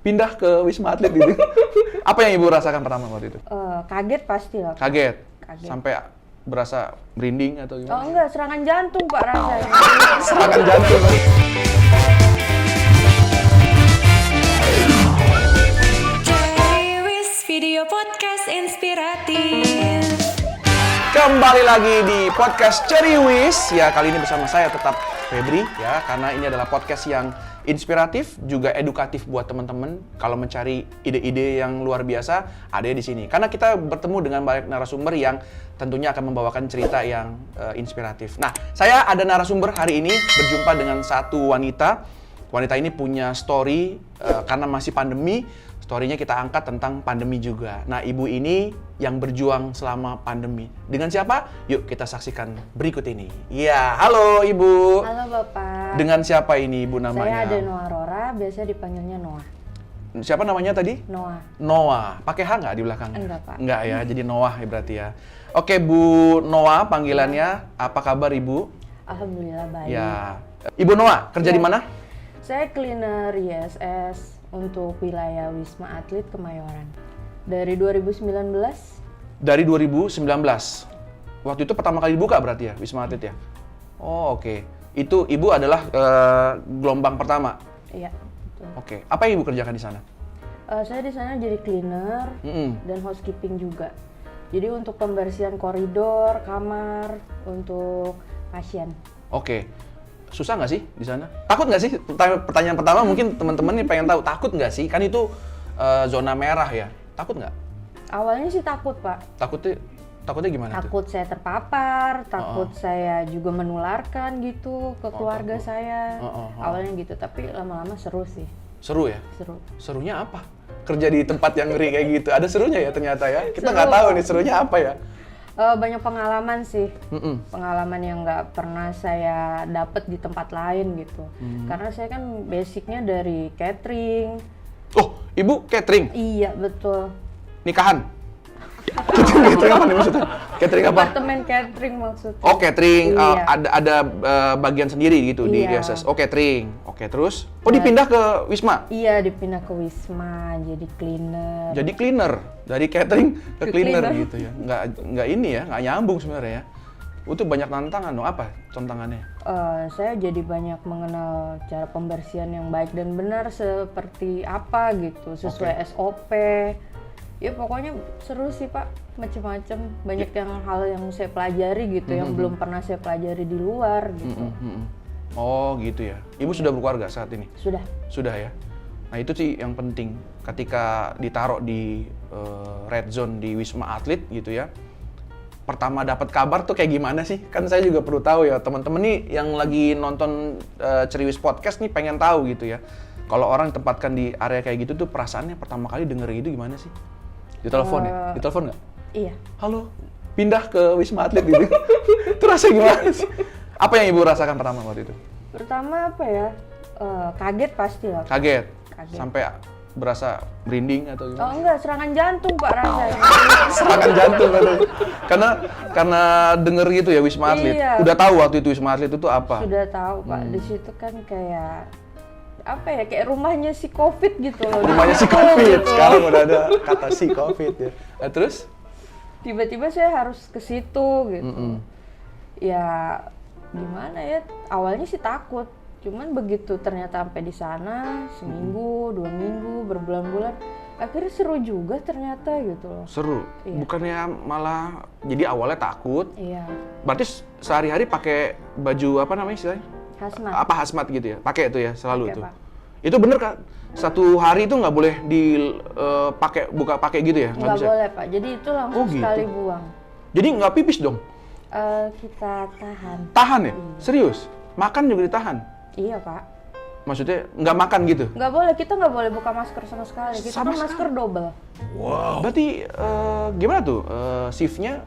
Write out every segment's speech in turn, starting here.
pindah ke Wisma Atlet gitu. Apa yang Ibu rasakan pertama waktu itu? Kaget pasti lah. Kaget? Sampai berasa merinding atau gimana? Oh enggak, serangan jantung Pak rasanya. Serangan jantung. Ceriwis Video Podcast Inspiratif. Kembali lagi di podcast Ceriwis. Ya, kali ini bersama saya tetap Febri ya, karena ini adalah podcast yang inspiratif juga edukatif buat teman-teman. Kalau mencari ide-ide yang luar biasa, ada di sini. Karena kita bertemu dengan banyak narasumber yang tentunya akan membawakan cerita yang inspiratif. Nah, saya ada narasumber hari ini berjumpa dengan satu wanita. Wanita ini punya story karena masih pandemi. Story-nya kita angkat tentang pandemi juga. Nah, ibu ini yang berjuang selama pandemi. Dengan siapa? Yuk kita saksikan berikut ini. Ya, halo Ibu. Halo Bapak. Dengan siapa ini Ibu namanya? Saya ada Noah Rora, biasa dipanggilnya Noah. Siapa namanya tadi? Noah. Noah. Pakai H nggak di belakang? Enggak, Pak. Enggak ya, jadi Noah ya berarti ya. Oke, Bu Noah panggilannya. Apa kabar Ibu? Alhamdulillah baik. Ya. Ibu Noah, kerja di mana? Saya cleaner ISS untuk wilayah Wisma Atlet Kemayoran. Dari 2019. Dari 2019. Waktu itu pertama kali dibuka berarti ya, Wisma Atlet ya? Oh, oke. Itu Ibu adalah gelombang pertama? Iya, betul. Oke. Apa yang Ibu kerjakan di sana? Saya di sana jadi cleaner dan housekeeping juga. Jadi untuk pembersihan koridor, kamar, untuk pasien. Oke. Susah nggak sih di sana? Takut nggak sih? Pertanyaan pertama mungkin teman-teman nih pengen tahu, takut nggak sih? Kan itu zona merah ya. Takut nggak? Awalnya sih takut, Pak. Takutnya gimana tuh? Takut saya terpapar, takut saya juga menularkan gitu ke keluarga takut. saya. Awalnya gitu, tapi lama-lama seru sih. Seru ya? Seru. Serunya apa? Kerja di tempat yang ngeri kayak gitu. Ada serunya ya ternyata ya? Kita Seru. nggak tahu nih serunya apa ya? Banyak pengalaman sih, pengalaman yang nggak pernah saya dapat di tempat lain gitu. Karena saya kan basicnya dari catering. Oh, Ibu catering? Iya betul. Nikahan? Catering apa nih maksudnya? Catering apa? Departemen catering maksudnya. Oh, catering. Iya. Ada bagian sendiri gitu di Iya. ISS. Oh, catering. Oke, terus? Oh, dipindah ke Wisma? Iya dipindah ke Wisma, jadi cleaner. Jadi cleaner, dari catering ke cleaner cleaner. gitu ya. Nggak ini ya, nggak nyambung sebenarnya ya. Itu banyak tantangan dong. Apa tantangannya? Saya jadi banyak mengenal cara pembersihan yang baik dan benar seperti apa gitu, sesuai SOP. Ya pokoknya seru sih Pak, macam-macam. Banyak yang hal yang saya pelajari gitu, yang belum pernah saya pelajari di luar gitu. Oh gitu ya. Ibu sudah berkeluarga saat ini? Sudah. Sudah ya. Nah itu sih yang penting. Ketika ditaruh di red zone di Wisma Atlet gitu ya. Pertama dapat kabar tuh kayak gimana sih? Kan saya juga perlu tahu ya, teman-teman nih yang lagi nonton Ceriwis Podcast nih pengen tahu gitu ya. Kalau orang ditempatkan di area kayak gitu tuh perasaannya pertama kali denger gitu gimana sih? Ditelepon ya? Ditelepon nggak? Iya. Halo, pindah ke Wisma Atlet gitu. Itu rasanya gimana sih? Apa yang Ibu rasakan pertama waktu itu? Pertama apa ya? Kaget pasti lah. Kaget? Kaget. Sampai berasa merinding atau Oh gimana? enggak, serangan jantung Pak rasanya. Serangan jantung katanya. Karena denger gitu ya Wisma Atlet. Iya. Udah tahu waktu itu Wisma Atlet itu apa? Sudah tahu Pak, di situ kan kayak apa ya, kayak rumahnya si COVID gitu loh. Rumahnya si COVID. Sekarang udah ada kata si COVID ya. Nah, terus? Tiba-tiba saya harus ke situ gitu. Ya gimana ya, awalnya sih takut. Cuman begitu ternyata sampai di sana seminggu, 2 minggu, berbulan-bulan, akhirnya seru juga ternyata gitu loh. Seru. Iya. Bukannya malah jadi awalnya takut. Iya. Berarti sehari-hari pakai baju apa namanya istilahnya? Hazmat. Apa hazmat gitu ya? Pakai itu ya selalu Pakai, itu. Pak. Itu bener Kak? Satu hari itu nggak boleh buka pakai gitu ya? Nggak boleh Pak, jadi itu langsung Oh, gitu. sekali buang. Jadi nggak pipis dong? Kita tahan. Tahan ya? Serius? Makan juga ditahan? Iya Pak. Maksudnya nggak makan gitu? Nggak boleh, kita nggak boleh buka masker sama sekali. Kita Sama kan masker double. Wow. Berarti gimana tuh shiftnya?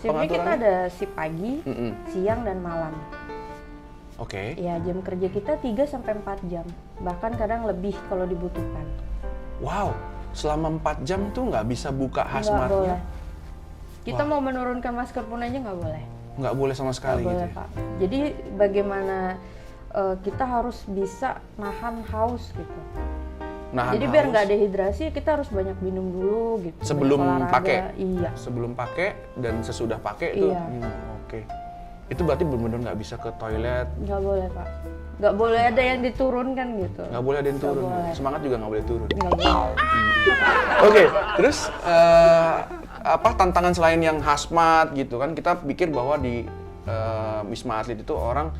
Shiftnya kita Pengaturannya? ada shift pagi, siang, dan malam. Oke. Ya jam kerja kita 3-4 jam. Bahkan kadang lebih kalau dibutuhkan. Wow. Selama 4 jam tuh nggak bisa buka Nggak hazmatnya? boleh. Kita mau menurunkan masker pun aja nggak boleh. Nggak boleh sama sekali Nggak gitu boleh ya? Pak. Jadi bagaimana kita harus bisa nahan haus gitu. Nahan Jadi biar haus. nggak dehidrasi kita harus banyak minum dulu gitu. Sebelum banyak olahraga. pakai? Iya. Sebelum pakai dan sesudah pakai itu. Iya. Oke. Itu berarti benar-benar nggak bisa ke toilet, Nggak boleh Pak. Nggak boleh ada yang diturunkan gitu. nggak boleh ada yang turun. boleh. Semangat juga nggak boleh turun. Nggak boleh. Oke, terus apa tantangan selain yang hazmat gitu kan? Kita pikir bahwa di Wisma Atlet itu orang,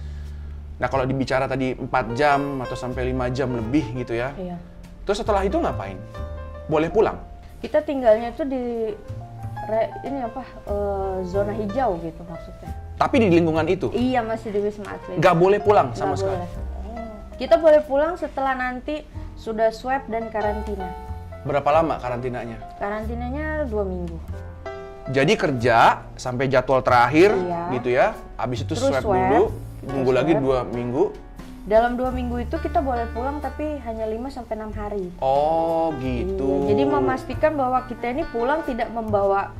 nah kalau dibicara tadi 4 jam atau sampai 5 jam lebih gitu ya. Iya. Terus setelah itu ngapain? Boleh pulang? Kita tinggalnya itu di zona hijau gitu maksudnya. Tapi di lingkungan itu Iya, masih di Wisma Atlet. nggak boleh pulang sama Nggak sekali. boleh. Kita boleh pulang setelah nanti sudah swab dan karantina. Berapa lama karantinanya? Karantinanya 2 minggu. Jadi kerja sampai jadwal terakhir Iya. gitu ya. Habis itu Terus swab swab, dulu, nunggu terus lagi swab. 2 minggu. Dalam 2 minggu itu kita boleh pulang tapi hanya 5-6 hari. Oh gitu. Iya, jadi memastikan bahwa kita ini pulang tidak membawa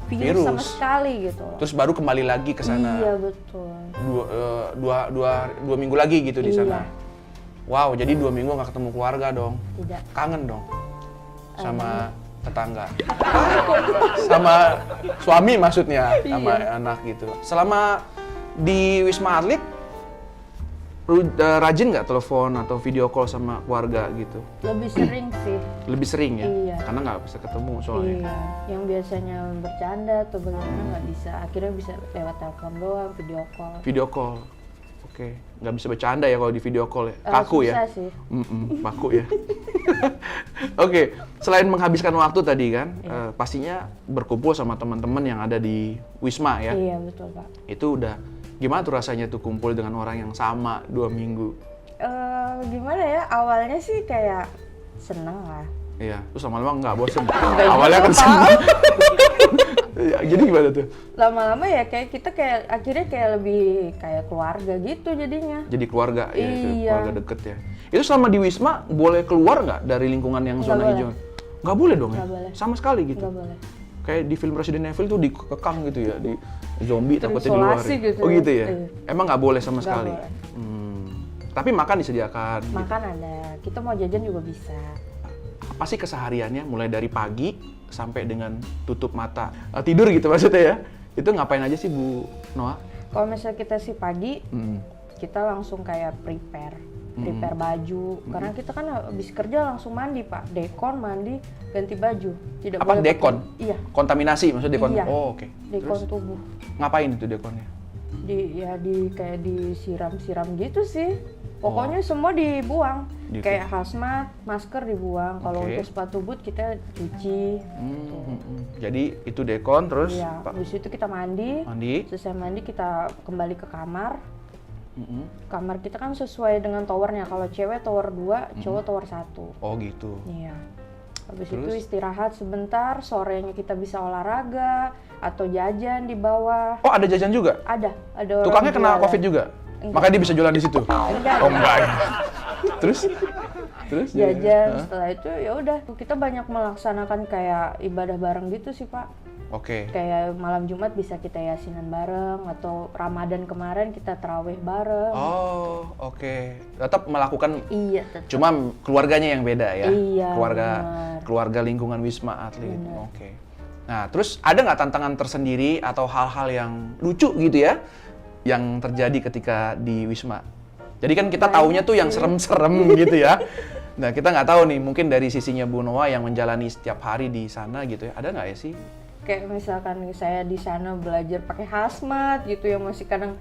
virus sama sekali gitu loh. Terus baru kembali lagi ke sana. Iya, betul. Dua minggu lagi gitu di sana. Iya. Wow, jadi 2 minggu nggak ketemu keluarga dong. Tidak. Kangen dong sama tetangga. Sama suami maksudnya, sama anak gitu. Selama di Wisma Atlet, rajin nggak telepon atau video call sama keluarga gitu? Lebih sering sih. Lebih sering ya? Iya. Karena nggak bisa ketemu soalnya. Iya, yang biasanya bercanda atau bagaimana nggak bisa. Akhirnya bisa lewat telepon doang, video call. Video call. Oke, nggak bisa bercanda ya kalau di video call ya? Kaku ya? Susah sih. Kaku ya. Oke, selain menghabiskan waktu tadi kan, Iya. pastinya berkumpul sama teman-teman yang ada di Wisma ya. Iya, betul Pak. Itu udah gimana tuh rasanya tuh kumpul dengan orang yang sama 2 minggu? Gimana ya, awalnya sih kayak seneng lah. Iya, terus lama-lama nggak bosen. Nggak Awalnya kan juga, senang. Ya, jadi gimana tuh? Lama-lama ya kita kayak akhirnya kayak lebih kayak keluarga gitu jadinya. Jadi keluarga ya, itu Iya. keluarga deket ya. Itu selama di Wisma boleh keluar nggak dari lingkungan yang Nggak zona boleh. hijau? Nggak boleh dong ya? Nggak boleh. Sama sekali gitu? Nggak boleh. Kayak di film Resident Evil tuh dikekang gitu ya, di zombie takutnya di luar. Terisolasi ya. gitu Oh ya. gitu ya? Iya. Emang nggak boleh sama Nggak sekali? boleh. Tapi makan disediakan. gitu. Makan ada, kita mau jajan juga bisa. Apa sih kesehariannya mulai dari pagi sampai dengan tutup mata tidur gitu maksudnya ya? Itu ngapain aja sih Bu Noah? Kalau misalnya kita sih pagi, Hmm. kita langsung kayak prepare baju. Karena kita kan habis kerja langsung mandi Pak, dekon, mandi, ganti baju. Tidak Apa boleh dekon? pakai- Iya, Kontaminasi maksudnya dekon? Iya. Oh oke. dekon Terus tubuh. ngapain itu dekonnya? Kayak disiram-siram gitu sih. Pokoknya semua dibuang. Kayak hazmat, masker dibuang. Kalau Oke. untuk sepatu boot kita cuci. Jadi itu dekon terus Iya, habis itu kita mandi. mandi. Selesai mandi kita kembali ke kamar. Kamar kita kan sesuai dengan towernya. Kalau cewek tower 2, cowok tower 1. Oh gitu. Iya. Habis Terus? itu istirahat sebentar, sorenya kita bisa olahraga atau jajan di bawah. Oh ada jajan juga? Ada orang Tukangnya kena jualan. COVID juga? Enggak. Makanya dia bisa jualan di situ? Enggak. Oh enggak ya? Terus? Terus? Jajan, Hah? setelah itu ya udah kita banyak melaksanakan kayak ibadah bareng gitu sih Pak. Oke. Kayak malam Jumat bisa kita yasinan bareng atau Ramadan kemarin kita tarawih bareng. Oh, oke. Tetap melakukan, Iya, tetap. cuma keluarganya yang beda ya? Iya, benar. Keluarga lingkungan Wisma Atlet. Oke. Nah, terus ada nggak tantangan tersendiri atau hal-hal yang lucu gitu ya? Yang terjadi ketika di Wisma? Jadi kan kita taunya tuh yang serem-serem gitu ya. Nah, kita nggak tahu nih, mungkin dari sisinya Bu Noah yang menjalani setiap hari di sana gitu ya. Ada nggak ya sih? Kayak misalkan saya di sana belajar pakai hazmat gitu yang masih kadang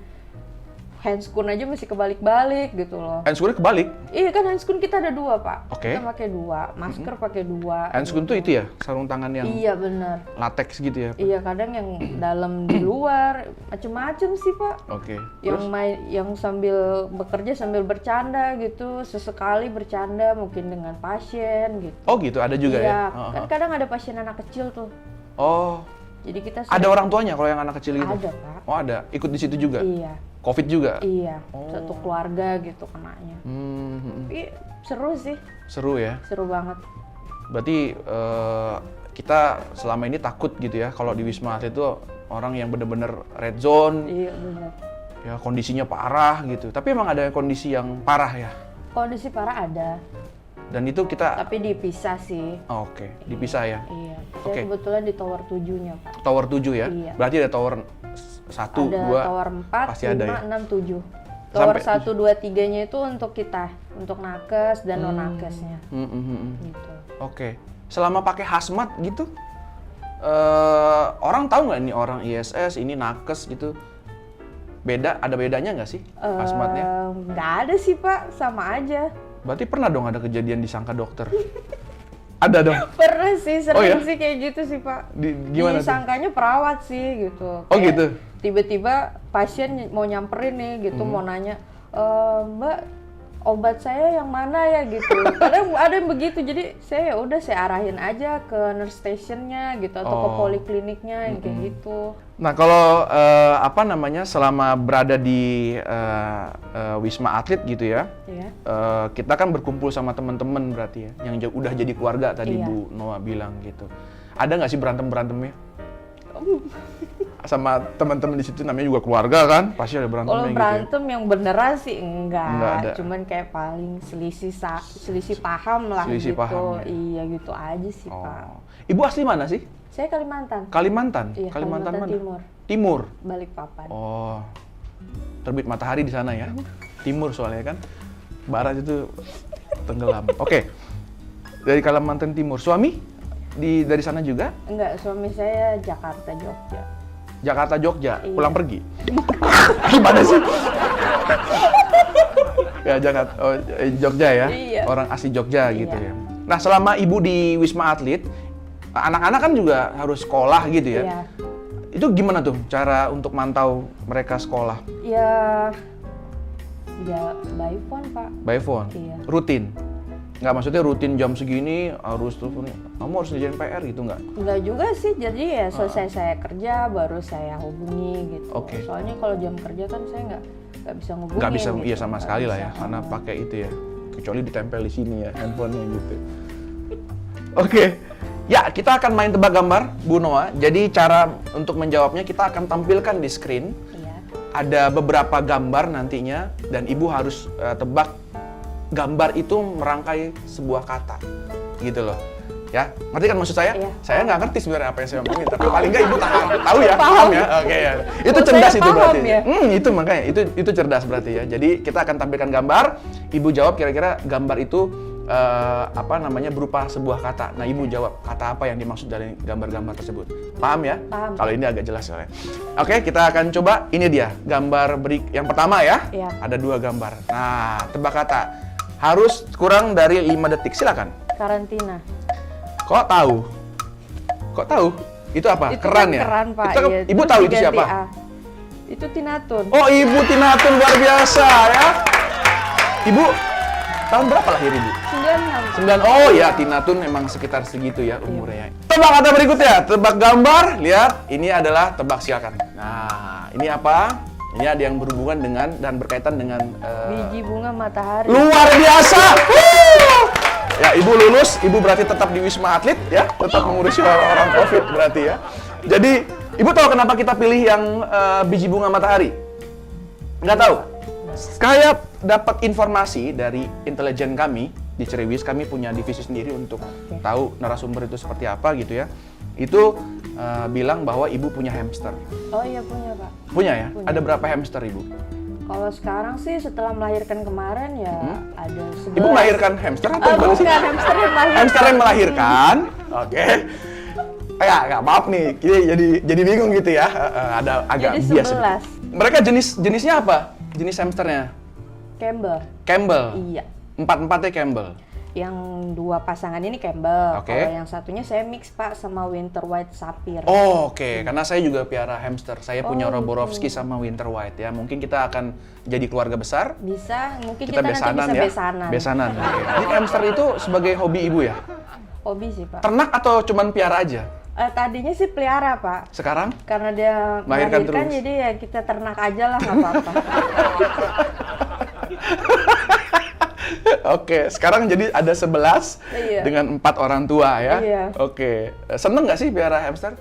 handscoon aja masih kebalik-balik gitu loh. Handscoon kebalik. Iya kan handscoon kita ada 2 Pak. Oke. Kita pakai 2, masker pakai 2. Handscoon tuh itu ya, sarung tangan yang Iya benar. latex gitu ya? Iya kadang yang dalam di luar macem-macem sih Pak. Oke. Yang sambil bekerja sambil bercanda gitu, sesekali bercanda mungkin dengan pasien gitu. Oh gitu, ada juga Iya, ya? kan kadang ada pasien anak kecil tuh. Oh, Jadi kita ada orang tuanya kalau yang anak kecil gitu? Ada Pak. Oh ada, ikut di situ juga? Iya. Covid juga? Iya, Oh. satu keluarga gitu kenanya. Tapi seru sih, Seru ya? seru banget. Berarti kita selama ini takut gitu ya kalau di Wisma Atlet itu orang yang bener-bener red zone, Iya benar. ya kondisinya parah gitu. Tapi emang ada kondisi yang parah ya? Kondisi parah ada. Dan itu kita Tapi dipisah sih. Oke, dipisah ya. Iya. Saya Oke. kebetulan di tower 7-nya, Pak. Tower 7 ya. Iya. Berarti ada tower 1, Ada 2 tower 4, pasti 5, ada ya. 6, 7. Tower Sampai 1, 2, 3-nya itu untuk kita, untuk nakes dan non nakesnya. Gitu. Oke. Selama pakai hazmat gitu, orang tahu nggak ini orang ISS, ini nakes gitu? Ada bedanya nggak sih hazmatnya? Nggak ada sih Pak, sama aja. Berarti pernah dong ada kejadian disangka dokter? Ada dong. Pernah sih, sering Oh, ya? sih kayak gitu sih Pak. Gimana tuh? Disangkanya perawat sih gitu. Oh, Kayak gitu? Tiba-tiba pasien mau nyamperin nih gitu, mau nanya, Mbak obat saya yang mana ya gitu. Kadang ada yang begitu, jadi saya udah saya arahin aja ke nurse stationnya gitu atau ke polikliniknya yang kayak gitu. Nah kalau selama berada di Wisma Atlet gitu ya, Iya. kita kan berkumpul sama teman-teman berarti ya, yang udah jadi keluarga tadi Iya. Bu Noah bilang gitu. Ada nggak sih berantemnya? Sama teman-teman di situ namanya juga keluarga kan, pasti ada berantemnya Kalau gitu ya. berantem yang beneran sih Nggak enggak, ada. cuman kayak paling selisih paham lah Selisih gitu. paham, ya. Iya gitu aja sih Oh. Pak. Ibu asli mana sih? Saya Kalimantan. Kalimantan? Iya, Kalimantan mana? Timur. Timur? Balikpapan. Oh, terbit matahari di sana ya? Timur soalnya kan? Barat itu tenggelam. Oke, dari Kalimantan Timur. Suami? Dari sana juga? Enggak, suami saya Jakarta, Jogja. Jakarta, Jogja? Iya. Pulang pergi? Gimana sih? Ya, Jakarta, Jogja ya? Iya. Orang asli Jogja Iya. gitu ya. Nah, selama Ibu di Wisma Atlet, anak-anak kan juga harus sekolah gitu ya? Iya. Itu gimana tuh cara untuk mantau mereka sekolah? Ya by phone Pak. By phone? Iya. Rutin? Nggak, maksudnya rutin jam segini harus telepon, kamu harus ngerjain PR gitu nggak? Enggak juga sih, jadi ya selesai saya kerja baru saya hubungi gitu. Oke. Soalnya kalau jam kerja kan saya nggak bisa ngubungin. Nggak bisa, gitu. iya sama Nggak sekali lah bisa. ya, karena pakai itu ya. Kecuali ditempel di sini ya, handphonenya gitu. Oke, ya kita akan main tebak gambar, Bu Noah. Jadi cara untuk menjawabnya kita akan tampilkan di screen. Iya. Ada beberapa gambar nantinya, dan Ibu harus tebak gambar itu merangkai sebuah kata, gitu loh. Ya, ngerti kan maksud saya? Iya. Saya nggak ngerti sebenarnya apa yang saya omongin, tapi paling nggak Ibu tahu ya, Paham. ya. Oke ya. Itu Oh, cerdas saya itu paham berarti. ya? Itu makanya itu cerdas berarti ya. Jadi kita akan tampilkan gambar, Ibu jawab kira-kira gambar itu berupa sebuah kata. Nah, Ibu jawab kata apa yang dimaksud dari gambar-gambar tersebut. Paham ya? Paham. Kalau ini agak jelas soalnya. Oke, kita akan coba. Ini dia gambar yang pertama ya. Iya. Ada 2 gambar. Nah, tebak kata. Harus kurang dari 5 detik. Silakan. Karantina. Kok tahu? Kok tahu? Itu apa? Itu Keran kan ya? Keran Pak. Itu, Iya. Ibu Terus tahu itu diganti siapa? A. Itu Tinatun. Oh, Ibu Tinatun, luar biasa ya. Ibu tahun berapa lahir Ibu? 96. 9. Oh ya, Tinatun memang sekitar segitu ya umurnya. Tebak kata berikutnya, tebak gambar. Lihat, ini adalah tebak silakan. Nah, ini apa? Ini ada yang berhubungan dengan dan berkaitan dengan Biji bunga matahari. luar biasa. Wuh! Ya, Ibu lulus, Ibu berarti tetap di Wisma Atlet ya, tetap mengurusi orang Covid berarti ya. Jadi, Ibu tahu kenapa kita pilih yang biji bunga matahari? Nggak tahu? Saya dapat informasi dari intelijen kami di Ceriwis, kami punya divisi sendiri untuk tahu narasumber itu seperti apa gitu ya. Itu bilang bahwa Ibu punya hamster. Oh iya punya Pak. Punya ya? Punya. Ada berapa hamster Ibu? Kalau sekarang sih setelah melahirkan kemarin ya ada 11. Ibu melahirkan hamster atau gimana sih? Bukan, hamster yang melahirkan. Hamster yang melahirkan. Oke. Ya, maaf nih, jadi bingung gitu ya. Ada agak Jadi bias. 11. Mereka jenisnya apa? Jenis hamsternya? Campbell. Campbell. Iya. 4-4-nya Campbell. Yang 2 pasangan ini Campbell. Oke. Kalau yang satunya saya mix Pak sama Winter White Sapphire. Oh, oke. Karena saya juga piara hamster. Saya punya Oh, Roborovski sama Winter White ya. Mungkin kita akan jadi keluarga besar. Bisa, mungkin Kita kita nanti besanan bisa ya. besanan. Besanan. Oke. Jadi hamster itu sebagai hobi Ibu ya? Hobi sih Pak. Ternak atau cuman piara aja? Tadinya sih pelihara Pak. Sekarang? Karena dia Melahirkan melahirkan terus. jadi ya kita ternak aja lah nggak apa-apa. Oke, sekarang jadi ada 11 Iya. dengan 4 orang tua ya? Iya. Oke. Seneng nggak sih piara hamster?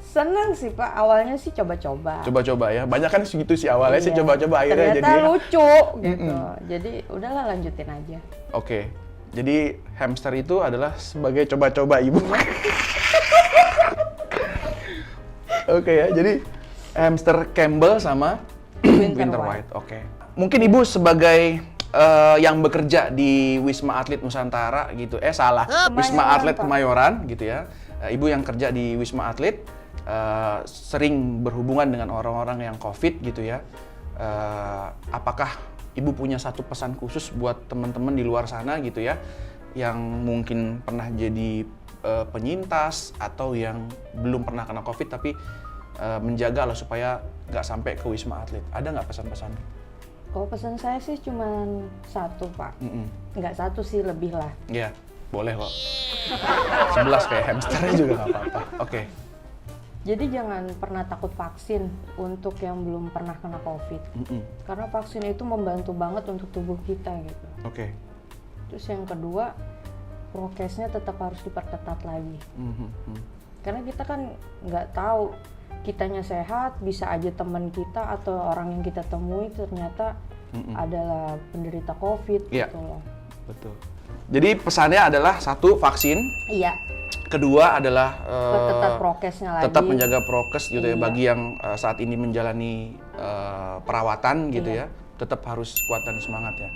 Senang sih Pak, awalnya sih coba-coba. Coba-coba ya. Banyak kan segitu sih awalnya sih Iya. coba-coba akhirnya Ternyata jadi. lucu gitu. Jadi udahlah lanjutin aja. Oke. Jadi hamster itu adalah sebagai coba-coba ibu. Oke ya, jadi hamster Campbell sama Winter White. Oke. Mungkin ibu sebagai yang bekerja di Wisma Atlet Nusantara gitu. Salah. Wisma Atlet Pak. Kemayoran gitu ya. Ibu yang kerja di Wisma Atlet sering berhubungan dengan orang-orang yang COVID gitu ya. Apakah ibu punya satu pesan khusus buat teman-teman di luar sana gitu ya, yang mungkin pernah jadi penyintas atau yang belum pernah kena COVID tapi menjaga lah supaya nggak sampai ke Wisma Atlet? Ada nggak pesan-pesan? Kalau pesan saya sih cuma satu, Pak. Nggak satu sih, lebih lah. Iya, boleh kok. 11 kayak hamsternya juga nggak apa-apa. Oke. Jadi jangan pernah takut vaksin untuk yang belum pernah kena COVID. Karena vaksin itu membantu banget untuk tubuh kita gitu. Oke. Terus yang kedua, prokesnya tetap harus diperketat lagi. Karena kita kan nggak tahu, kitanya sehat, bisa aja teman kita atau orang yang kita temui ternyata adalah penderita COVID Iya. gitu loh. Betul. Jadi pesannya adalah satu, vaksin. Iya. Kedua adalah Perketat prokesnya lagi. tetap menjaga prokes gitu ya Iya. bagi yang saat ini menjalani perawatan gitu ya. Tetap harus kuat dan semangat ya.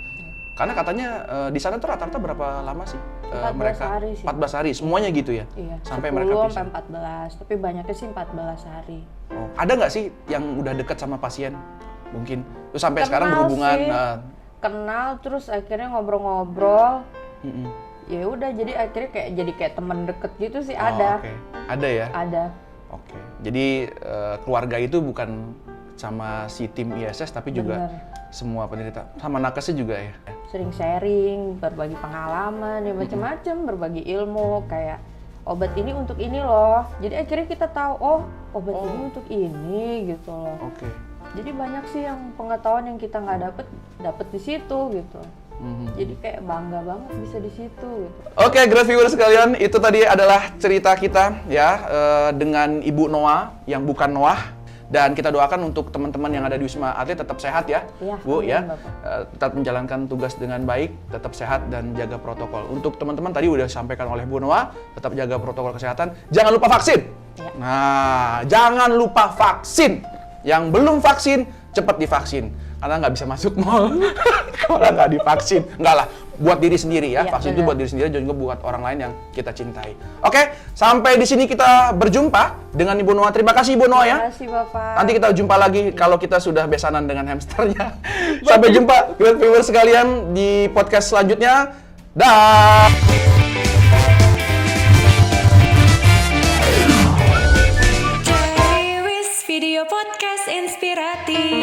Karena katanya di sana tuh rata-rata berapa lama sih 14 mereka? hari sih. 14 hari semuanya gitu ya. Iya. Sampai 10 mereka sampai pisah. 14, tapi banyaknya sih 14 hari. Oh, ada nggak sih yang udah dekat sama pasien? Mungkin terus sampai sekarang Kenal berhubungan. sih. Kenal terus akhirnya ngobrol-ngobrol. Ya udah, jadi akhirnya kayak teman deket gitu sih. Ada. Oke. Ada ya? Ada. Oke. Jadi keluarga itu bukan sama si tim ISS tapi juga Bener. semua penderita. Sama nakesnya juga ya? Sering sharing, berbagi pengalaman, ya macam-macam, berbagi ilmu, kayak obat ini untuk ini loh. Jadi akhirnya kita tahu, oh obat ini untuk ini gitu loh. Oke. Jadi banyak sih yang pengetahuan yang kita nggak dapet di situ gitu. Jadi kayak bangga banget bisa di situ gitu. Oke, great viewers sekalian, itu tadi adalah cerita kita ya dengan Ibu Noah yang bukan Noah. Dan kita doakan untuk teman-teman yang ada di Wisma Atlet tetap sehat ya, Iya, Bu amin, ya. Bapak. Tetap menjalankan tugas dengan baik, tetap sehat dan jaga protokol. Untuk teman-teman tadi udah disampaikan oleh Bu Noah, tetap jaga protokol kesehatan. Jangan lupa vaksin. Ya. Nah, jangan lupa vaksin. Yang belum vaksin, cepat divaksin. Karena nggak bisa masuk mall kalau nggak divaksin. Enggak lah, buat diri sendiri ya. Iya, Vaksin itu benar. buat diri sendiri dan juga buat orang lain yang kita cintai. Oke, sampai di sini kita berjumpa dengan Ibu Noah. Terima kasih Ibu Noah ya. Terima kasih Bapak. Nanti kita jumpa lagi kalau kita sudah besanan dengan hamsternya. Sampai jumpa great viewers sekalian di podcast selanjutnya. Dah. Cari Wis Video Podcast Inspiratif.